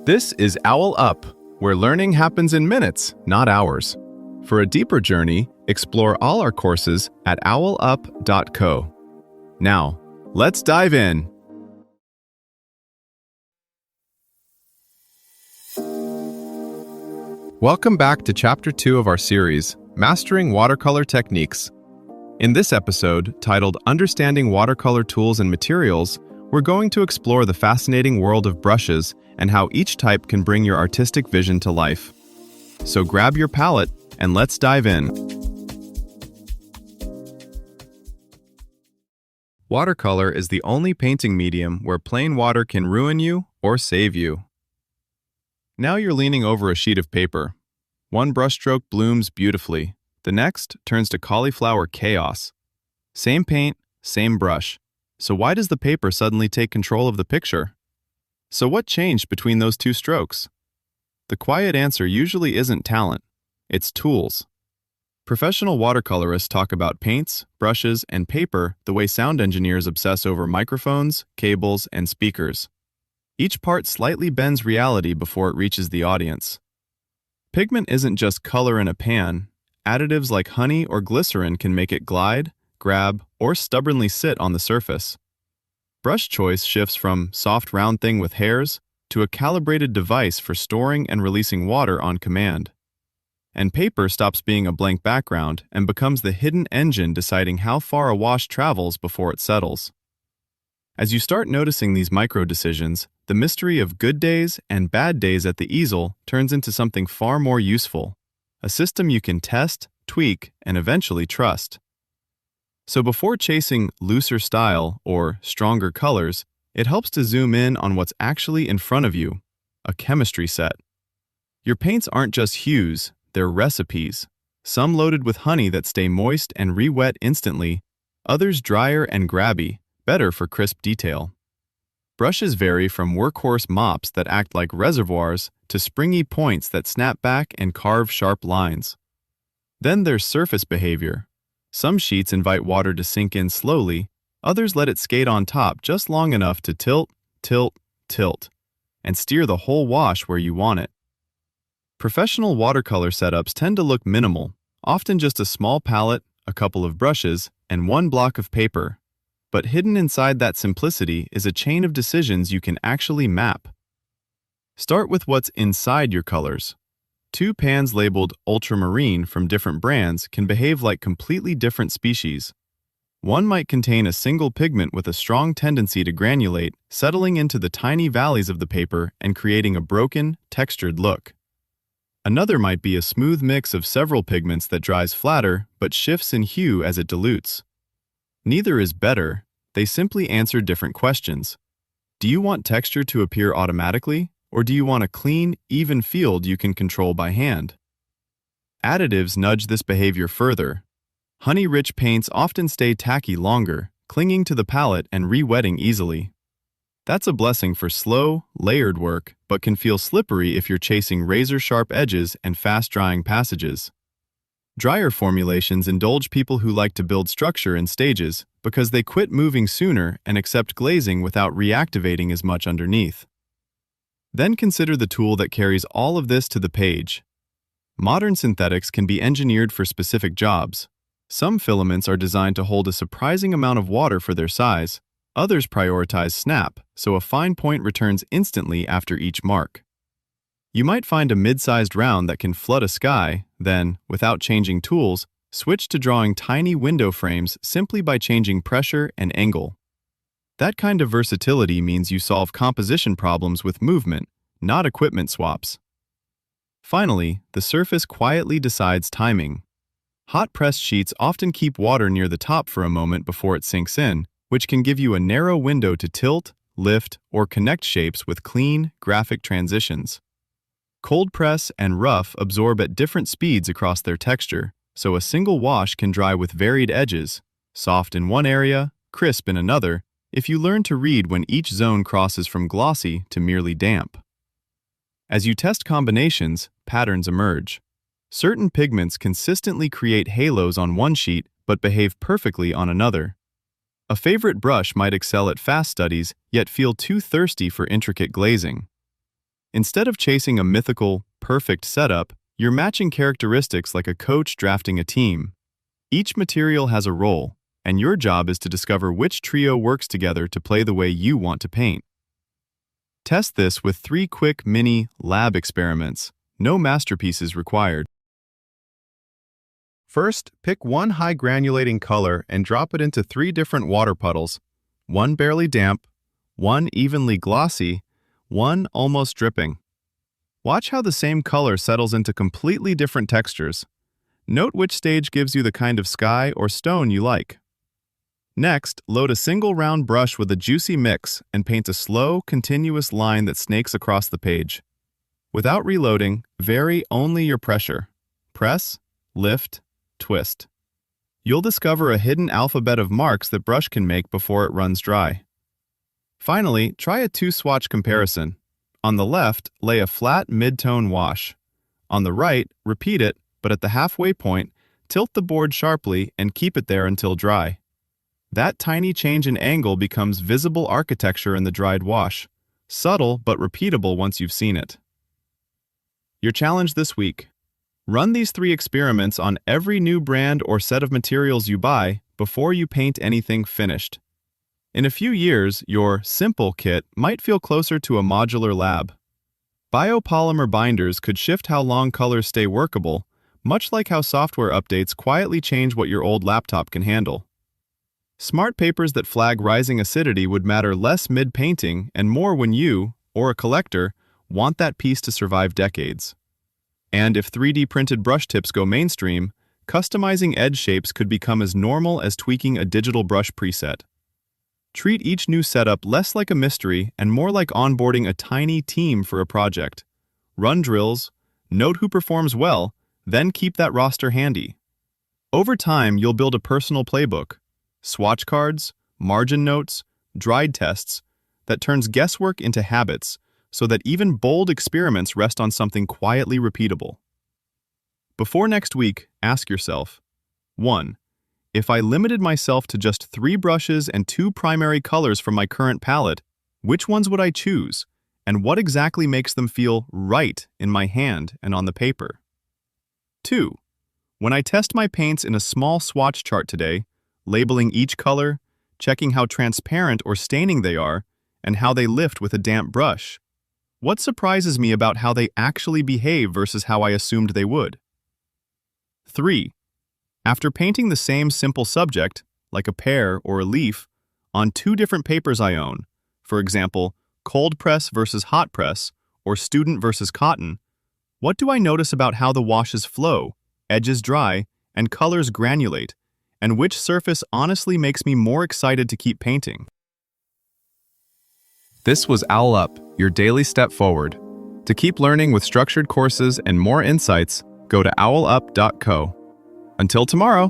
This is OwlUp, where learning happens in minutes, not hours. For a deeper journey, explore all our courses at owlup.co. Now, let's dive in. Welcome back to Chapter 2 of our series, Mastering Watercolor Techniques. In this episode, titled Understanding Watercolor Tools and Materials, we're going to explore the fascinating world of brushes and how each type can bring your artistic vision to life. So grab your palette and let's dive in. Watercolor is the only painting medium where plain water can ruin you or save you. Now you're leaning over a sheet of paper. One brushstroke blooms beautifully. The next turns to cauliflower chaos. Same paint, same brush. So why does the paper suddenly take control of the picture? So what changed between those two strokes? The quiet answer usually isn't talent. It's tools. Professional watercolorists talk about paints, brushes, and paper the way sound engineers obsess over microphones, cables, and speakers. Each part slightly bends reality before it reaches the audience. Pigment isn't just color in a pan. Additives like honey or glycerin can make it glide, grab, or stubbornly sit on the surface. Brush choice shifts from soft round thing with hairs to a calibrated device for storing and releasing water on command. And paper stops being a blank background and becomes the hidden engine deciding how far a wash travels before it settles. As you start noticing these micro decisions, the mystery of good days and bad days at the easel turns into something far more useful, a system you can test, tweak, and eventually trust. So before chasing looser style or stronger colors, it helps to zoom in on what's actually in front of you, a chemistry set. Your paints aren't just hues, they're recipes. Some loaded with honey that stay moist and re-wet instantly, others drier and grabby, better for crisp detail. Brushes vary from workhorse mops that act like reservoirs to springy points that snap back and carve sharp lines. Then there's surface behavior. Some sheets invite water to sink in slowly, others let it skate on top just long enough to tilt, tilt, tilt, and steer the whole wash where you want it. Professional watercolor setups tend to look minimal, often just a small palette, a couple of brushes, and one block of paper. But hidden inside that simplicity is a chain of decisions you can actually map. Start with what's inside your colors. Two pans labeled ultramarine from different brands can behave like completely different species. One might contain a single pigment with a strong tendency to granulate, settling into the tiny valleys of the paper and creating a broken, textured look. Another might be a smooth mix of several pigments that dries flatter but shifts in hue as it dilutes. Neither is better, they simply answer different questions. Do you want texture to appear automatically, or do you want a clean, even field you can control by hand? Additives nudge this behavior further. Honey-rich paints often stay tacky longer, clinging to the palette and re-wetting easily. That's a blessing for slow, layered work, but can feel slippery if you're chasing razor-sharp edges and fast-drying passages. Drier formulations indulge people who like to build structure in stages because they quit moving sooner and accept glazing without reactivating as much underneath. Then consider the tool that carries all of this to the page. Modern synthetics can be engineered for specific jobs. Some filaments are designed to hold a surprising amount of water for their size. Others prioritize snap, so a fine point returns instantly after each mark. You might find a mid-sized round that can flood a sky, then, without changing tools, switch to drawing tiny window frames simply by changing pressure and angle. That kind of versatility means you solve composition problems with movement, not equipment swaps. Finally, the surface quietly decides timing. Hot-pressed sheets often keep water near the top for a moment before it sinks in, which can give you a narrow window to tilt, lift, or connect shapes with clean, graphic transitions. Cold press and rough absorb at different speeds across their texture, so a single wash can dry with varied edges, soft in one area, crisp in another, if you learn to read when each zone crosses from glossy to merely damp. As you test combinations, patterns emerge. Certain pigments consistently create halos on one sheet but behave perfectly on another. A favorite brush might excel at fast studies, yet feel too thirsty for intricate glazing. Instead of chasing a mythical, perfect setup, you're matching characteristics like a coach drafting a team. Each material has a role, and your job is to discover which trio works together to play the way you want to paint. Test this with 3 quick mini lab experiments. No masterpieces required. First, pick one high granulating color and drop it into 3 different water puddles, one barely damp, one evenly glossy, one almost dripping. Watch how the same color settles into completely different textures. Note which stage gives you the kind of sky or stone you like. Next, load a single round brush with a juicy mix and paint a slow, continuous line that snakes across the page. Without reloading, vary only your pressure. Press, lift, twist. You'll discover a hidden alphabet of marks that brush can make before it runs dry. Finally, try a 2-swatch comparison. On the left, lay a flat mid-tone wash. On the right, repeat it, but at the halfway point, tilt the board sharply and keep it there until dry. That tiny change in angle becomes visible architecture in the dried wash, subtle but repeatable once you've seen it. Your challenge this week: run these 3 experiments on every new brand or set of materials you buy before you paint anything finished. In a few years, your simple kit might feel closer to a modular lab. Biopolymer binders could shift how long colors stay workable, much like how software updates quietly change what your old laptop can handle. Smart papers that flag rising acidity would matter less mid-painting and more when you, or a collector, want that piece to survive decades. And if 3D printed brush tips go mainstream, customizing edge shapes could become as normal as tweaking a digital brush preset. Treat each new setup less like a mystery and more like onboarding a tiny team for a project. Run drills, note who performs well, then keep that roster handy. Over time, you'll build a personal playbook, swatch cards, margin notes, dried tests, that turns guesswork into habits so that even bold experiments rest on something quietly repeatable. Before next week, ask yourself, 1. If I limited myself to just 3 brushes and 2 primary colors from my current palette, which ones would I choose, and what exactly makes them feel right in my hand and on the paper? 2. When I test my paints in a small swatch chart today, labeling each color, checking how transparent or staining they are, and how they lift with a damp brush, what surprises me about how they actually behave versus how I assumed they would? 3. After painting the same simple subject, like a pear or a leaf, on 2 different papers I own, for example, cold press versus hot press, or student versus cotton, what do I notice about how the washes flow, edges dry, and colors granulate, and which surface honestly makes me more excited to keep painting? This was OwlUp, your daily step forward. To keep learning with structured courses and more insights, go to owlup.co. Until tomorrow!